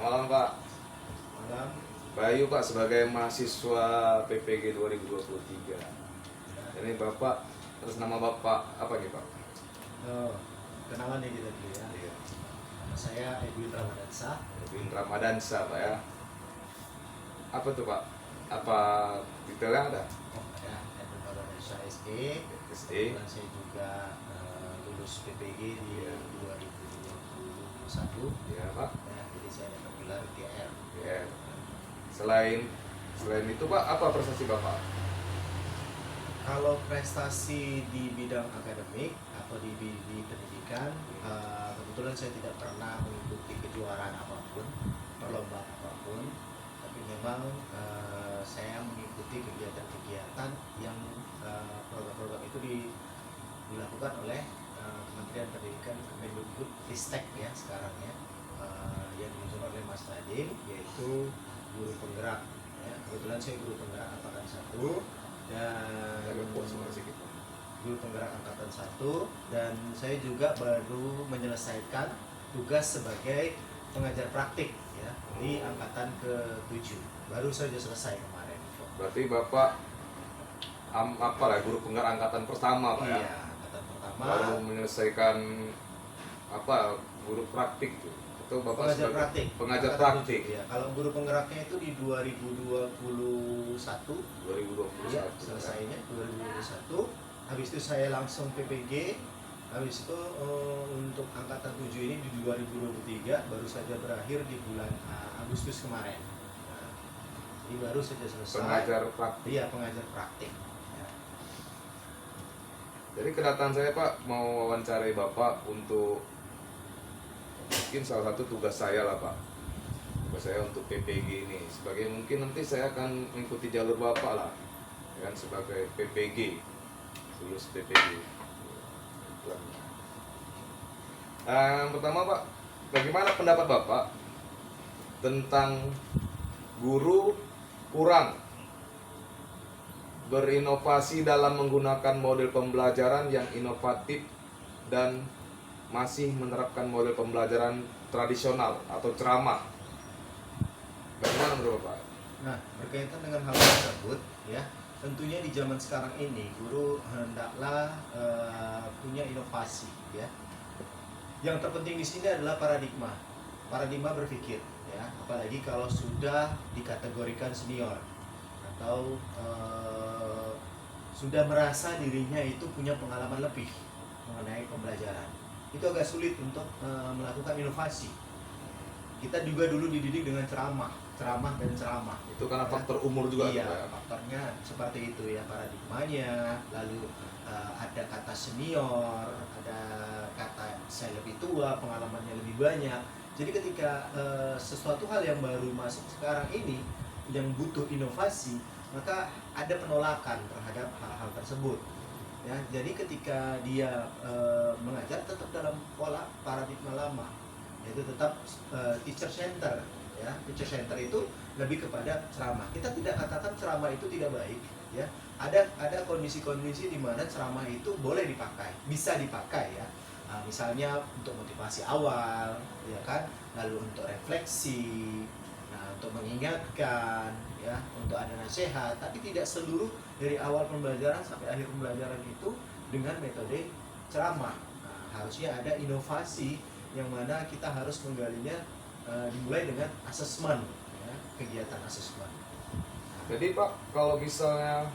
Selamat malam Pak. Malam. Bayu Pak, sebagai mahasiswa PPG 2023. Ini Bapak, terus nama Bapak apa nih Pak? Oh, kenalan ya kita dulu ya. Iya. Nama saya Edwin Ramadansa. Edwin Ramadansa Pak ya. Apa tuh Pak? Apa detailnya ada? Oh, ada Edwin Ramadansa SE. SE. Kebetulan saya juga lulus PPG di Iya. 2021. Iya Pak. Ya, jadi saya dapat gelar GR. Iya. Selain itu Pak, apa prestasi Bapak? Kalau prestasi di bidang akademik atau di pendidikan, kebetulan saya tidak pernah mengikuti kejuaraan apapun, perlombaan apapun, tapi memang saya mengikuti kegiatan-kegiatan yang program-program itu dilakukan oleh Kementerian Pendidikan, Kemendikbudristek ya sekarang ya, yang disusun oleh Mas Nadiem, yaitu guru penggerak. Ya, kebetulan saya guru penggerak angkatan 1 dan guru penggerak angkatan 1, dan saya juga baru menyelesaikan tugas sebagai pengajar praktik ya di angkatan ke-7, baru saja selesai kemarin. Berarti Bapak apa lah, guru penggerak angkatan pertama Pak Iya, ya? angkatan pertama. Baru menyelesaikan apa, guru praktik tuh. Itu Bapak Pengajar sebagai praktik. pengajar Angkatan praktik. 7, ya. Kalau guru penggeraknya itu di 2021. 2021. Ya, selesainya 2021. Habis itu saya langsung PPG. Habis itu untuk angkatan 7 ini di 2023 baru saja berakhir di bulan Agustus kemarin. Nah, ini baru saja selesai. Pengajar praktik. Iya, pengajar praktik. Ya. Jadi kedatangan saya Pak mau wawancarai Bapak untuk mungkin salah satu tugas saya lah Pak. Tugas saya untuk PPG ini sebagai, mungkin nanti saya akan mengikuti jalur Bapak lah, ya kan, sebagai PPG, lulus PPG. Yang pertama Pak, bagaimana pendapat Bapak tentang guru kurang berinovasi dalam menggunakan model pembelajaran yang inovatif dan masih menerapkan model pembelajaran tradisional atau ceramah? Bagaimana menurut Bapak? Nah, berkaitan dengan hal tersebut ya, tentunya di zaman sekarang ini guru hendaklah punya inovasi ya. Yang terpenting di sini adalah paradigma berpikir ya, apalagi kalau sudah dikategorikan senior atau sudah merasa dirinya itu punya pengalaman lebih mengenai pembelajaran. Itu agak sulit untuk melakukan inovasi. Kita juga dulu dididik dengan ceramah dan ceramah. Itu karena faktor umur juga. Iya, Pak, ya? faktornya seperti itu ya, paradigmanya. Lalu ada kata senior, ada kata saya lebih tua, pengalamannya lebih banyak. Jadi ketika sesuatu hal yang baru masuk sekarang ini yang butuh inovasi, maka ada penolakan terhadap hal-hal tersebut. Ya, jadi ketika dia mengajar tetap dalam pola paradigma lama, yaitu tetap teacher center. Ya, teacher center itu lebih kepada ceramah. Kita tidak katakan ceramah itu tidak baik. Ya, ada kondisi-kondisi di mana ceramah itu boleh dipakai, bisa dipakai ya. Misalnya untuk motivasi awal, ya kan, lalu untuk refleksi, nah untuk mengingatkan, ya, untuk ada nasihat. Tapi tidak seluruh dari awal pembelajaran sampai akhir pembelajaran itu dengan metode ceramah. Nah, harusnya ada inovasi yang mana kita harus menggalinya, dimulai dengan asesmen, ya, kegiatan asesmen. Jadi Pak, kalau misalnya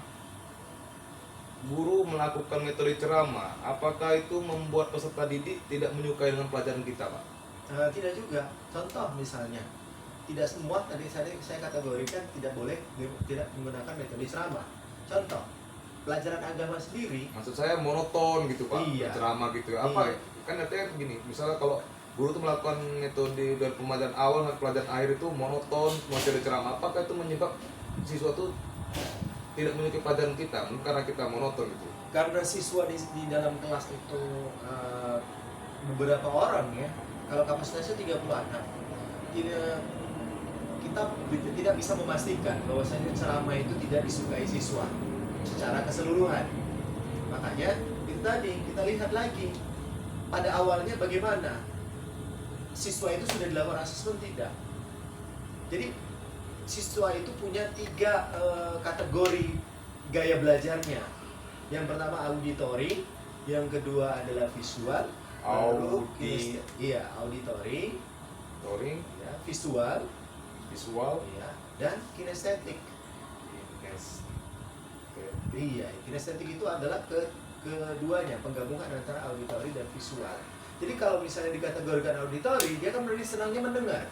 guru melakukan metode ceramah, apakah itu membuat peserta didik tidak menyukai dengan pelajaran kita Pak? Tidak juga. Contoh misalnya, tidak semua tadi saya kategorikan tidak boleh tidak menggunakan metode ceramah. Contoh, pelajaran agama sendiri. Maksud saya monoton gitu Pak, Iya. ceramah gitu. Apa? Iya. Kan artinya begini, misalnya kalau guru itu melakukan metode dari pembelajaran awal sampai pelajaran akhir itu monoton, metode ceramah, apakah itu menyebab siswa itu tidak menyukai pelajaran kita? Mungkin karena kita monoton gitu. Karena siswa di dalam kelas itu beberapa orang ya, kalau kapasitasnya 30 anak, kita tidak bisa memastikan bahwasanya ceramah itu tidak disukai siswa secara keseluruhan. Makanya itu tadi kita lihat lagi pada awalnya bagaimana siswa itu sudah dilakukan asesmen tidak. Jadi siswa itu punya 3 kategori gaya belajarnya. Yang pertama auditory, yang kedua adalah visual, auditory, ya, visual, ya, dan kinestetik. Iya, kinestetik itu adalah keduanya, penggabungan antara auditory dan visual. Jadi kalau misalnya dikategorikan auditory, dia kan lebih senangnya mendengar.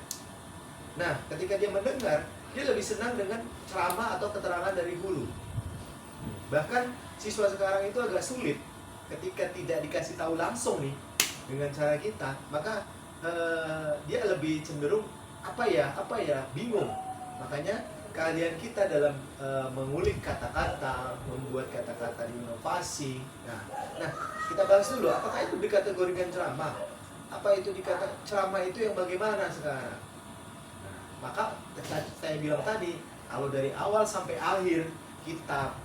Nah, ketika dia mendengar, dia lebih senang dengan ceramah atau keterangan dari guru. Bahkan siswa sekarang itu agak sulit ketika tidak dikasih tahu langsung nih dengan cara kita, maka dia lebih cenderung bingung. Makanya keahlian kita dalam mengulik kata-kata, membuat kata-kata inovasi. Nah, kita bahas dulu, apakah itu dikategorikan ceramah? Apa itu ceramah itu yang bagaimana sekarang? Nah, maka saya bilang tadi, kalau dari awal sampai akhir kita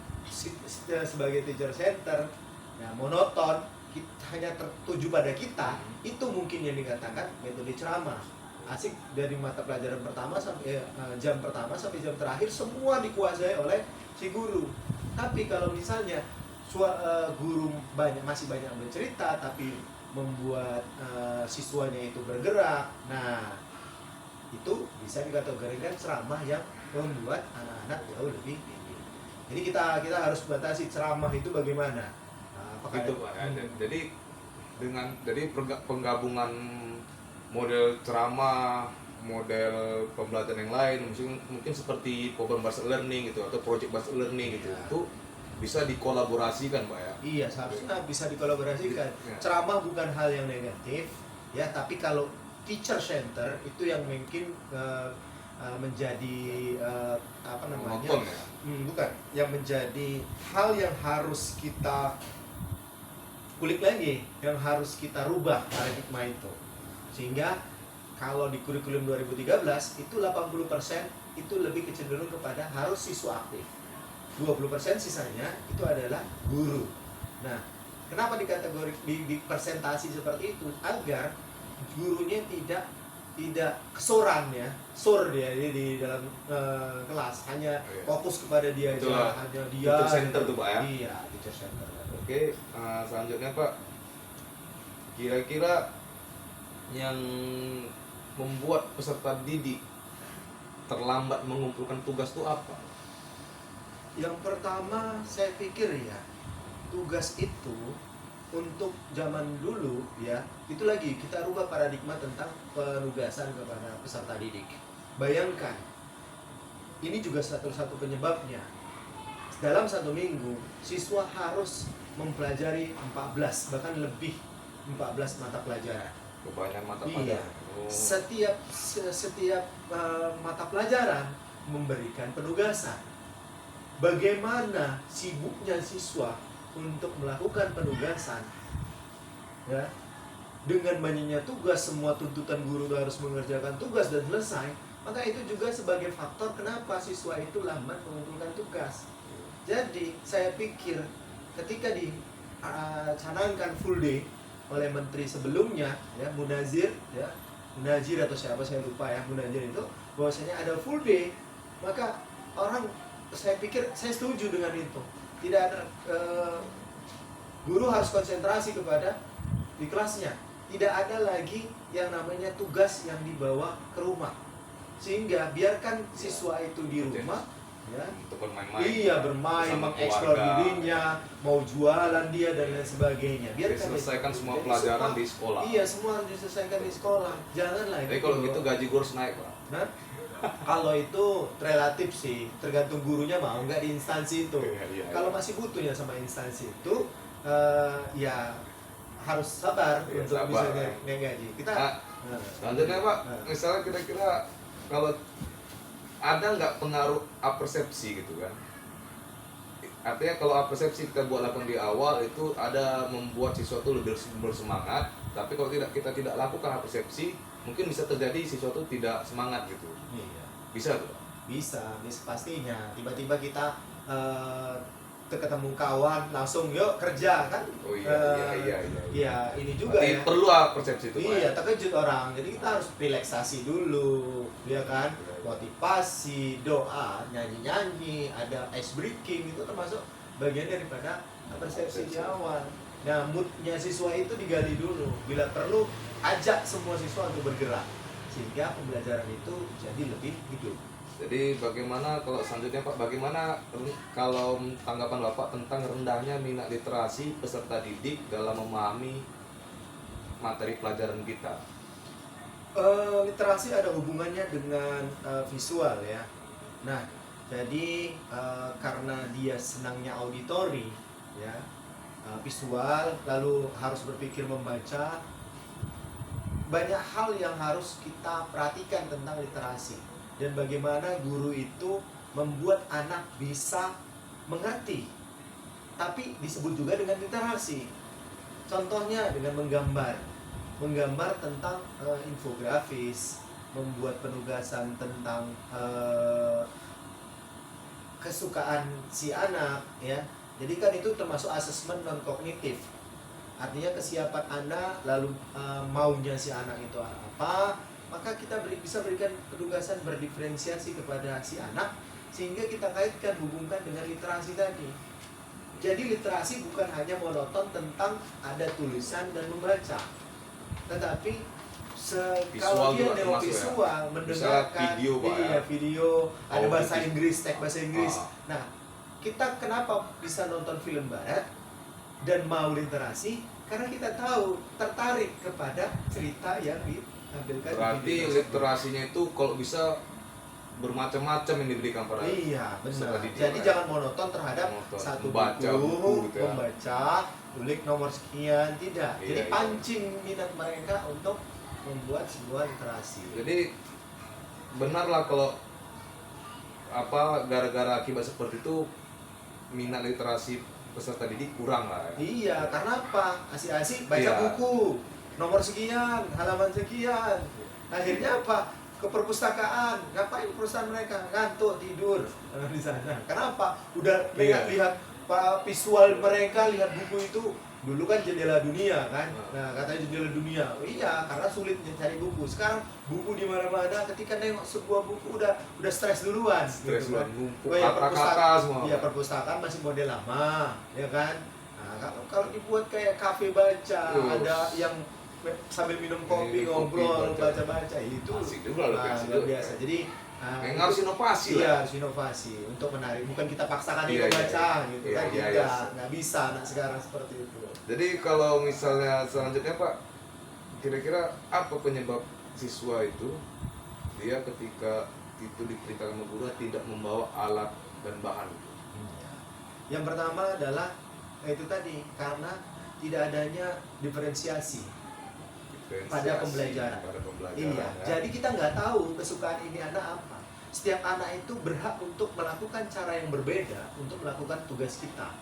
sebagai teacher center, ya, monoton, kita hanya tertuju pada kita, itu mungkin yang dikatakan metode ceramah. Asik dari mata pelajaran pertama sampai jam pertama sampai jam terakhir semua dikuasai oleh si guru. Tapi kalau misalnya guru masih banyak bercerita tapi membuat siswanya itu bergerak, nah itu bisa dikategorikan ceramah yang membuat anak-anak jauh lebih tinggi. Jadi kita harus batasi ceramah itu bagaimana. Apakah itu Pak? Jadi penggabungan model ceramah, model pembelajaran yang lain, mungkin seperti program based learning gitu atau project based learning gitu, itu bisa dikolaborasikan Pak ya? Iya, seharusnya bisa dikolaborasikan. Ceramah bukan hal yang negatif, ya, tapi kalau teacher center itu yang mungkin menjadi monoton ya? Bukan, yang menjadi hal yang harus kita kulik lagi, yang harus kita rubah paradigma itu. Sehingga kalau di kurikulum 2013 itu 80% itu lebih kecenderung kepada harus siswa aktif. 20% sisanya itu adalah guru. Nah, kenapa di presentasi seperti itu? Agar gurunya tidak kesoran ya, dia di dalam kelas, hanya fokus kepada dia aja, hanya dia. Teacher center tuh Pak ya? Iya, teacher center. Oke, selanjutnya Pak, kira-kira yang membuat peserta didik terlambat mengumpulkan tugas itu apa? Yang pertama saya pikir ya, tugas itu untuk zaman dulu ya, itu lagi kita rubah paradigma tentang penugasan kepada peserta didik. Bayangkan, ini juga satu penyebabnya. Dalam 1 minggu, siswa harus mempelajari 14 bahkan lebih 14 mata pelajaran. Kebanyakan mata pelajaran. Iya. Setiap mata pelajaran memberikan penugasan. Bagaimana sibuknya siswa untuk melakukan penugasan, ya, dengan banyaknya tugas, semua tuntutan guru harus mengerjakan tugas dan selesai, maka itu juga sebagai faktor kenapa siswa itu lambat mengumpulkan tugas. Jadi saya pikir ketika dicanangkan full day oleh menteri sebelumnya, ya, Munazir atau siapa saya lupa ya, Munazir itu bahwasanya ada full day, maka saya pikir saya setuju dengan itu. Tidak ada guru harus konsentrasi kepada di kelasnya. Tidak ada lagi yang namanya tugas yang dibawa ke rumah. Sehingga biarkan siswa itu di rumah, ya, untuk bermain-main. Iya, bermain, mengeksplor dirinya, mau jualan dia dan lain sebagainya. Biarkan diselesaikan semua pelajaran di sekolah. Iya, semua harus diselesaikan di sekolah. Jangan lagi. Tapi kalau gitu gaji guru harus naik, Pak. Nah, kalau itu relatif sih, tergantung gurunya mau nggak di instansi itu. Iya. Kalau masih butuh ya sama instansi itu, ya harus sabar untuk bisa naik gaji. Kita selanjutnya Pak, misalnya kira-kira kalau ada nggak pengaruh apersepsi gitu kan? Artinya kalau apersepsi kita buat lakukan di awal itu ada membuat siswa itu lebih bersemangat, tapi kalau kita tidak lakukan apersepsi, mungkin bisa terjadi siswa itu tidak semangat gitu. Iya. Bisa tuh? Bisa pastinya. Tiba-tiba kita ketemu kawan langsung yuk kerja kan. Oh iya, iya. Iya, ini juga Berarti ya. perlu persepsi itu, Pak. Iya, terkejut orang. Jadi kita harus relaksasi dulu, ya kan? Motivasi, doa, nyanyi-nyanyi, ada ice breaking, itu termasuk bagian daripada persepsi di awal. Nah, moodnya siswa itu digali dulu. Bila perlu, ajak semua siswa untuk bergerak sehingga pembelajaran itu jadi lebih hidup. Jadi bagaimana kalau selanjutnya Pak, bagaimana kalau tanggapan Bapak tentang rendahnya minat literasi peserta didik dalam memahami materi pelajaran kita? Literasi ada hubungannya dengan visual ya. Nah, jadi karena dia senangnya auditori ya, visual, lalu harus berpikir membaca, banyak hal yang harus kita perhatikan tentang literasi dan bagaimana guru itu membuat anak bisa mengerti, tapi disebut juga dengan literasi. Contohnya dengan menggambar tentang infografis, membuat penugasan tentang kesukaan si anak ya. Jadi kan itu termasuk asesmen non kognitif. Artinya kesiapan anak, lalu maunya si anak itu apa, maka kita bisa berikan penugasan berdiferensiasi kepada si anak sehingga kita kaitkan, hubungkan dengan literasi tadi. Jadi literasi bukan hanya monoton tentang ada tulisan dan membaca, tetapi kalau dia neovisual, mendengarkan video, ada bahasa Inggris, teks bahasa Inggris. Nah, kita kenapa bisa nonton film barat dan mau literasi? Karena kita tahu, tertarik kepada cerita yang ditampilkan. Berarti literasinya itu kalau bisa bermacam-macam yang diberikan pada. Iya, benar. Jadi jangan monoton terhadap satu buku gitu ya. Membaca, kulik nomor sekian, tidak. Jadi pancing minat mereka untuk membuat sebuah literasi. Jadi benarlah kalau gara-gara akibat seperti itu minat literasi peserta didik kurang lah ya. Iya, karena apa? Asik-asik baca buku nomor sekian, halaman sekian. Akhirnya apa? Ke perpustakaan. Ngapain perpustakaan mereka? Ngantuk, tidur di sana. Kenapa? Udah lihat visual mereka, lihat buku itu. Dulu kan jendela dunia kan. Nah, katanya jendela dunia. Oh, iya, karena sulit mencari buku. Sekarang buku di mana-mana, ketika nengok sebuah buku udah stres duluan. Stres gitu, duluan. kan. Ya, perpustakaan masih model lama, ya kan. Nah, kalau dibuat kayak kafe baca, ada yang sambil minum kopi, ngobrol, baca-baca, itu luar biasa. Jadi harus inovasi lah. Iya, harus inovasi untuk menarik. Bukan kita paksakan dia baca gitu kan. Nggak bisa anak sekarang seperti itu. Jadi kalau misalnya selanjutnya Pak, kira-kira apa penyebab siswa itu dia ketika itu diperintahkan sama guru tidak membawa alat dan bahan? Yang pertama adalah itu tadi, karena tidak adanya diferensiasi pada pembelajaran. Iya, ya. Jadi kita nggak tahu kesukaan ini anak apa. Setiap anak itu berhak untuk melakukan cara yang berbeda untuk melakukan tugas kita.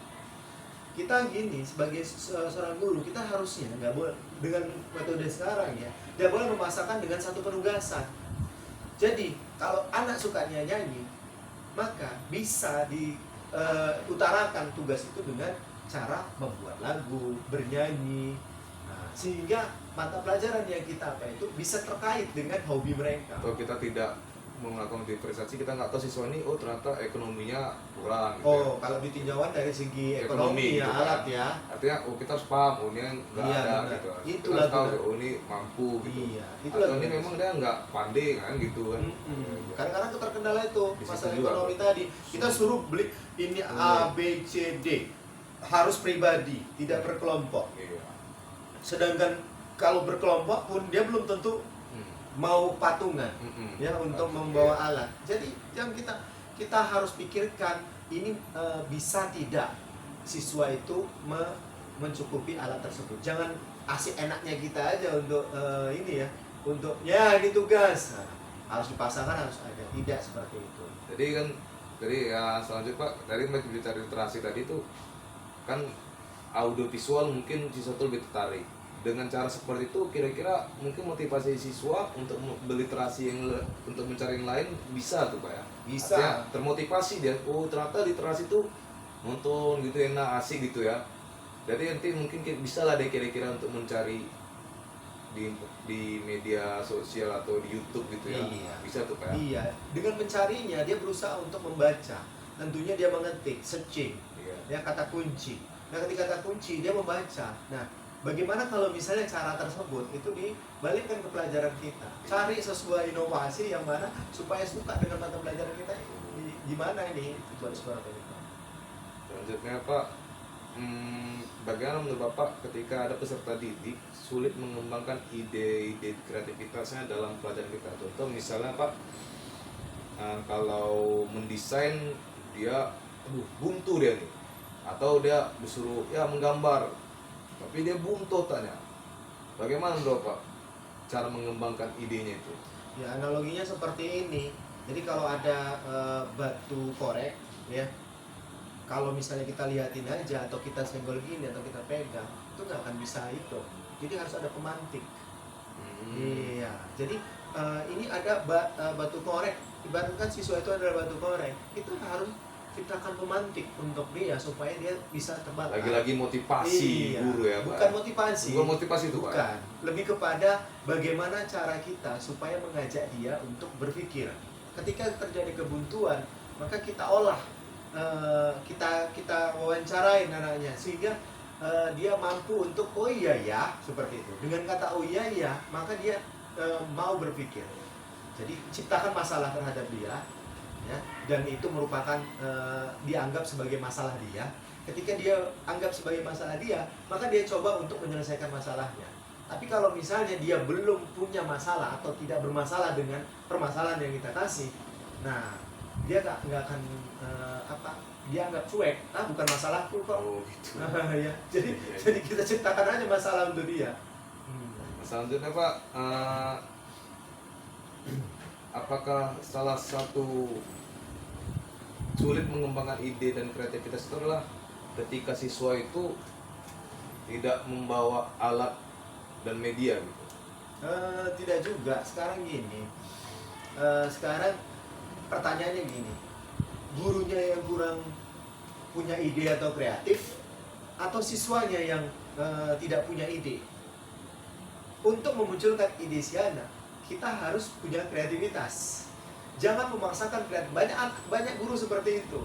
Kita gini, sebagai seorang guru, kita harusnya nggak boleh dengan metode sekarang ya, tidak boleh memaksakan dengan satu penugasan. Jadi kalau anak sukanya nyanyi, maka bisa diutarakan tugas itu dengan cara membuat lagu, bernyanyi, sehingga mata pelajaran yang kita bisa terkait dengan hobi mereka. Kalau kita tidak melakukan diferensiasi, kita nggak tahu siswa ini ternyata ekonominya kurang. Kalau ditinjauan dari segi ekonomi ya, gitu alat kan. Ya. Artinya kita harus paham, ini nggak ada benar. Gitu. Kita harus tahu ini mampu gitu. Atau ini memang dia nggak pandai kan gitu kan. Kadang-kadang terkendala itu masalah ekonomi tadi. Kita suruh beli ini A, B, C, D, harus pribadi, tidak berkelompok. Sedangkan kalau berkelompok pun dia belum tentu mau patungan ya untuk membawa alat. Jadi yang kita harus pikirkan ini bisa tidak siswa itu mencukupi alat tersebut. Jangan asik enaknya kita aja untuk ini ya, untuk ya ini tugas. Harus dipaksakan, harus ada, tidak seperti itu. Jadi kan selanjutnya Pak, dari bicara literasi tadi itu kan audio visual mungkin siswa itu lebih tertarik. Dengan cara seperti itu kira-kira mungkin motivasi siswa untuk berliterasi untuk mencari yang lain bisa tuh Pak ya? Bisa. Artinya termotivasi dia, ternyata literasi itu nonton gitu enak asik gitu ya. Jadi nanti mungkin bisa lah deh kira-kira untuk mencari di media sosial atau di YouTube gitu ya. Iya. Bisa tuh Pak. Iya, dengan mencarinya dia berusaha untuk membaca. Tentunya dia mengetik, searching, Iya. ya kata kunci. Nah, ketika kata kunci dia membaca. Nah, bagaimana kalau misalnya cara tersebut itu dibalikkan ke pelajaran kita? Cari sesuai inovasi yang mana supaya suka dengan mata pelajaran kita. Gimana ini? Buat suara kita. Selanjutnya Pak, bagaimana menurut Bapak ketika ada peserta didik sulit mengembangkan ide-ide kreativitasnya dalam pelajaran kita? Contoh misalnya Pak, kalau mendesain dia buntu dia nih, atau dia disuruh ya menggambar tapi dia buntu tanya. Bagaimana menurut Bapak cara mengembangkan idenya itu? Ya, analoginya seperti ini. Jadi kalau ada batu korek, ya, kalau misalnya kita liatin aja atau kita senggol gini atau kita pegang, itu nggak akan bisa itu. Jadi harus ada pemantik. Iya. Jadi ini ada batu korek. Ibaratkan siswa itu adalah batu korek. Kita harus ciptakan pemantik untuk dia supaya dia bisa terbakar. Lagi-lagi motivasi Iya. guru ya Pak. Bukan motivasi. Bukan motivasi itu Pak. Bukan. Lebih kepada bagaimana cara kita supaya mengajak dia untuk berpikir. Ketika terjadi kebuntuan, maka kita olah, kita wawancarain anaknya sehingga dia mampu untuk oh iya ya seperti itu. Dengan kata oh iya ya, maka dia mau berpikir. Jadi ciptakan masalah terhadap dia, ya, dan itu merupakan dianggap sebagai masalah dia. Ketika dia anggap sebagai masalah dia, maka dia coba untuk menyelesaikan masalahnya. Tapi kalau misalnya dia belum punya masalah atau tidak bermasalah dengan permasalahan yang kita kasih, nah dia nggak akan dia anggap cuek, bukan masalahku kok. Oh gitu. Ya, jadi kita ciptakan aja masalah untuk dia. Selanjutnya Pak, apakah salah satu sulit mengembangkan ide dan kreativitas itu adalah ketika siswa itu tidak membawa alat dan media gitu? Tidak juga. Sekarang gini, sekarang pertanyaannya gini, gurunya yang kurang punya ide atau kreatif, atau siswanya yang tidak punya ide? Untuk memunculkan ide si anak, kita harus punya kreativitas. Jangan memaksakan kreatif. Banyak guru seperti itu,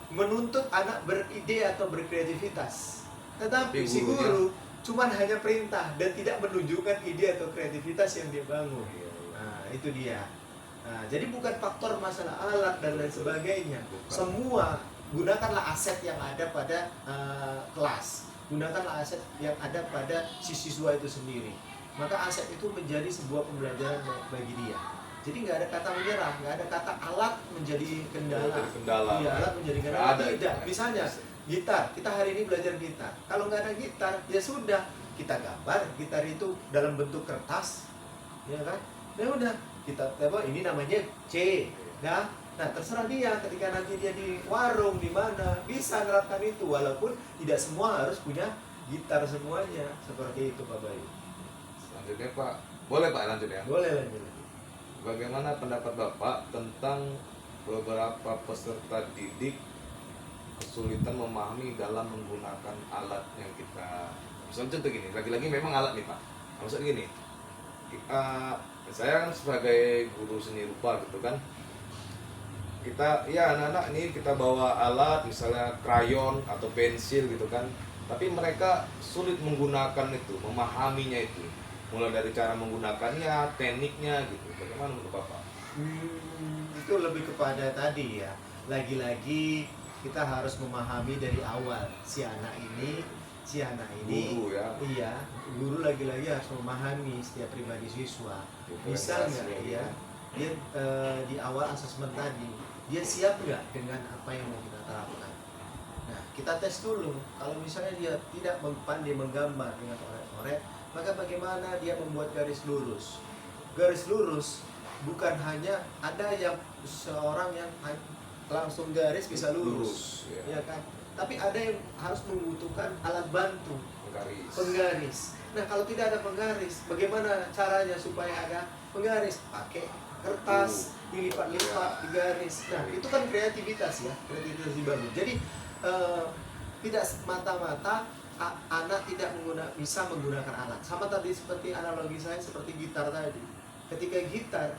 menuntut anak beride atau berkreativitas. Tetapi si guru cuman hanya perintah dan tidak menunjukkan ide atau kreativitas yang dia bangun. Nah, itu dia. Nah, jadi bukan faktor masalah alat dan lain sebagainya. Semua gunakanlah aset yang ada pada kelas. Gunakanlah aset yang ada pada si siswa itu sendiri. Maka aset itu menjadi sebuah pembelajaran bagi dia. Jadi nggak ada kata menyerah, nggak ada kata alat menjadi kendala. Iya, alat menjadi kendala. Tidak. Misalnya gitar, kita hari ini belajar gitar. Kalau nggak ada gitar, ya sudah, kita gambar gitar itu dalam bentuk kertas, ya kan? Ya udah, kita ini namanya C, ya. Nah, terserah dia ketika nanti dia di warung di mana bisa menerapkan itu, walaupun tidak semua harus punya gitar semuanya. Seperti itu Pak Bayu. Selanjutnya Pak, boleh Pak lanjut ya? Boleh lanjut. Bagaimana pendapat Bapak tentang beberapa peserta didik kesulitan memahami dalam menggunakan alat yang kita, misalnya contoh gini, lagi-lagi memang alat nih Pak, maksud gini, saya kan sebagai guru seni rupa gitu kan, kita ya anak-anak ini kita bawa alat misalnya krayon atau pensil gitu kan, tapi mereka sulit menggunakan itu, memahaminya itu, mulai dari cara menggunakannya, tekniknya gitu. Bagaimana menurut Bapak? Itu lebih kepada tadi ya, lagi-lagi kita harus memahami dari awal si anak ini Guru ya. Iya, guru lagi-lagi harus memahami setiap pribadi siswa. Bisa nggak ya dia di awal asesmen tadi dia siap nggak dengan apa yang mau kita terapkan. Nah, kita tes dulu. Kalau misalnya dia tidak pandai menggambar dengan coret-coret, maka bagaimana dia membuat garis lurus? Garis lurus bukan hanya ada yang seorang yang langsung garis bisa lurus, ya kan? Tapi ada yang harus membutuhkan alat bantu, penggaris. Nah, kalau tidak ada penggaris, bagaimana caranya supaya ada penggaris? Pakai kertas, dilipat-lipat, digaris. Nah, itu kan kreativitas ya, kreativitas dibangun. Jadi tidak semata-mata anak tidak bisa menggunakan alat. Sama tadi seperti analogi saya seperti gitar tadi. Ketika gitar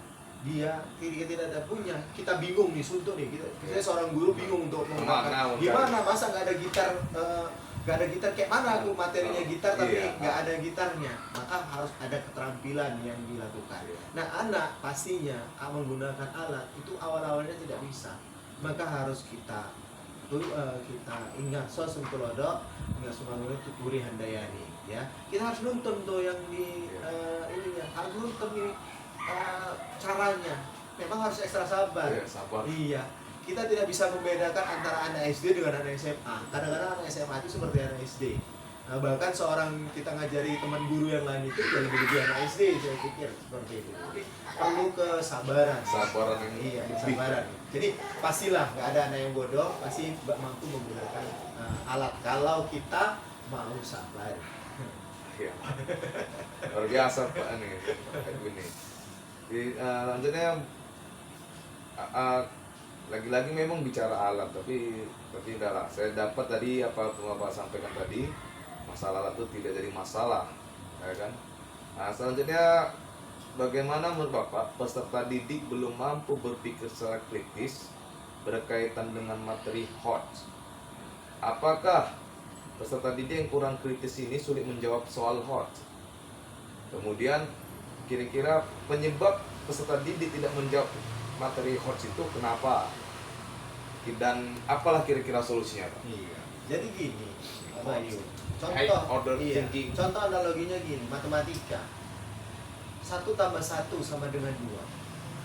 dia tidak ada punya, kita bingung nih suntuk nih. Kita seorang guru bingung untuk menggunakan. Gimana masa nggak ada gitar? Nggak ada gitar, kayak mana aku materinya gitar tapi nggak ada gitarnya. Maka harus ada keterampilan yang dilakukan. Nah, anak pastinya menggunakan alat itu awal-awalnya tidak bisa. Maka harus kita ingat sosun tulodo, ingat sumangun tuturi handayani, ya. Kita harus nonton tuh yang di ininya, harus nonton ini caranya. Memang harus ekstra sabar. Sabar. Iya. Kita tidak bisa membedakan antara anak SD dengan anak SMA. Kadang-kadang anak SMA itu seperti anak SD. Nah, bahkan seorang kita ngajari teman guru yang lain itu ya lebih lebih anak SD, saya pikir seperti itu. Jadi perlu kesabaran. Sabaran ini. Iya, kesabaran. Jadi pastilah nggak ada anak yang bodoh, pasti mampu menggunakan alat kalau kita mau sabar. Iya. Luar biasa Pak ini. Ini. Lanjutnya lagi-lagi memang bicara alat, tapi udahlah. Saya dapat tadi apa Bapak sampaikan tadi, masalah alat itu tidak jadi masalah, ya kan? Nah, selanjutnya bagaimana menurut Bapak peserta didik belum mampu berpikir secara kritis berkaitan dengan materi hot? Apakah peserta didik yang kurang kritis ini sulit menjawab soal hot? Kemudian kira-kira penyebab peserta didik tidak menjawab materi hot itu kenapa? Dan apalah kira-kira solusinya, Pak? Iya. Jadi gini, Pak Bayu. Contoh analoginya gini, matematika. 1 tambah 1 sama dengan 2.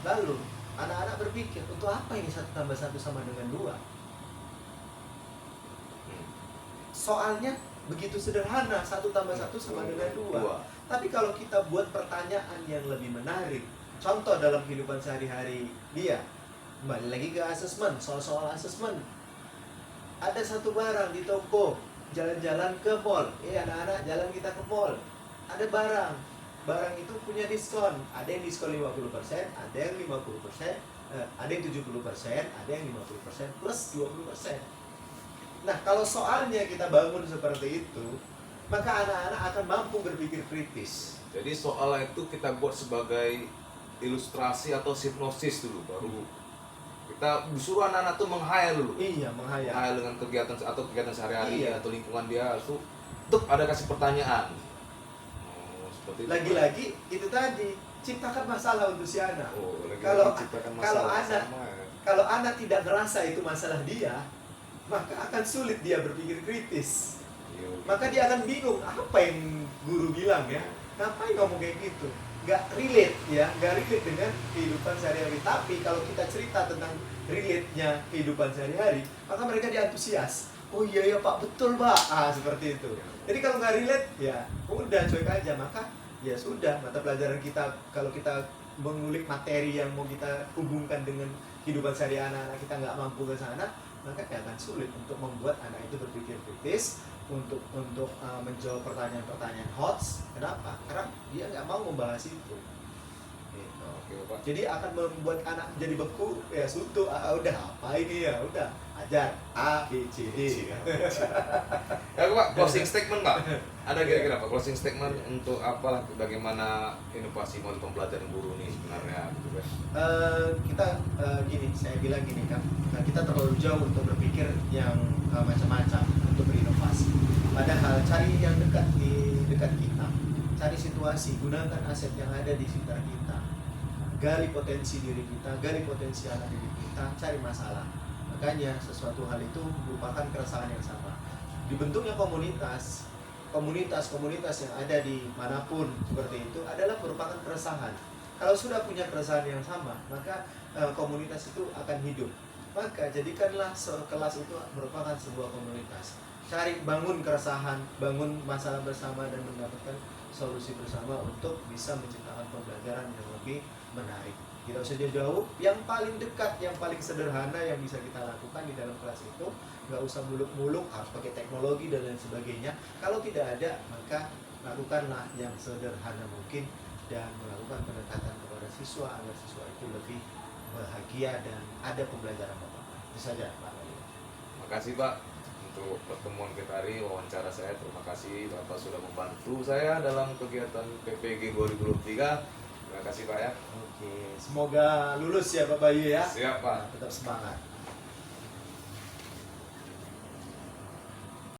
Lalu anak-anak berpikir, untuk apa ini 1 tambah 1 sama dengan 2? Soalnya begitu sederhana, 1 tambah 1 sama dengan 2. Tapi kalau kita buat pertanyaan yang lebih menarik, contoh dalam kehidupan sehari-hari dia, kembali lagi ke asesmen, soal-soal asesmen. Ada satu barang di toko, jalan-jalan ke mall. Anak-anak jalan kita ke mall. Ada barang itu punya diskon. Ada yang diskon 50%, ada yang 50%, ada yang 70%, ada yang 50% plus 20%. Nah, kalau soalnya kita bangun seperti itu, maka anak-anak akan mampu berpikir kritis. Jadi soal itu kita buat sebagai ilustrasi atau hipnosis dulu, baru kita suruh anak-anak tuh menghayal dulu. Iya, menghayal. Menghayal dengan kegiatan sehari-hari Iya. atau lingkungan dia, tuh ada kasih pertanyaan. Seperti itu. Lagi-lagi itu tadi, ciptakan masalah untuk si anak. Kalau anak tidak merasa itu masalah dia, maka akan sulit dia berpikir kritis. Maka dia akan bingung, apa yang guru bilang ya? Ngapain ngomong kayak gitu? Nggak relate ya, nggak relate dengan kehidupan sehari-hari. Tapi kalau kita cerita tentang relate-nya kehidupan sehari-hari, maka mereka diantusias. Oh iya ya Pak, betul Pak. Seperti itu. Jadi kalau nggak relate, ya udah cuek aja. Maka ya sudah, mata pelajaran kita, kalau kita mengulik materi yang mau kita hubungkan dengan kehidupan sehari-hari anak-anak kita nggak mampu ke sana, maka akan sulit untuk membuat anak itu berpikir kritis, untuk menjawab pertanyaan-pertanyaan hots. Kenapa? Karena dia nggak mau membahas itu. Gitu. Oke, Pak. Jadi akan membuat anak jadi beku, ya suntuk. Udah apa ini ya? Udah ajar A, B, C, D. Ya Pak, closing statement Pak. Ada kira-kira Pak closing statement untuk apalah bagaimana inovasi model pembelajaran guru ini sebenarnya gitu kan? Gini, saya bilang gini kan, kita terlalu jauh untuk berpikir yang macam-macam untuk berinovasi. Padahal cari yang dekat kita, cari situasi, gunakan aset yang ada di sekitar kita, gali potensi diri kita, gali potensi anak didik kita, cari masalah. Makanya sesuatu hal itu merupakan keresahan yang sama. Dibentuknya komunitas yang ada di manapun seperti itu adalah merupakan keresahan. Kalau sudah punya keresahan yang sama, maka komunitas itu akan hidup. Maka jadikanlah kelas itu merupakan sebuah komunitas. Bangun keresahan, bangun masalah bersama dan mendapatkan solusi bersama untuk bisa menciptakan pembelajaran yang lebih menarik. Tidak usah jauh-jauh, yang paling dekat, yang paling sederhana yang bisa kita lakukan di dalam kelas itu, nggak usah muluk-muluk harus pakai teknologi dan lain sebagainya. Kalau tidak ada, maka lakukanlah yang sederhana mungkin dan melakukan pendekatan kepada siswa agar siswa itu lebih bahagia dan ada pembelajaran Bapak. Itu saja Pak. Makasih Pak. untuk pertemuan kita hari wawancara saya. Terima kasih Bapak sudah membantu saya dalam kegiatan PPG 2023. Terima kasih Pak ya. Oke, semoga lulus ya Pak Bayu ya. Siap Pak. Tetap semangat.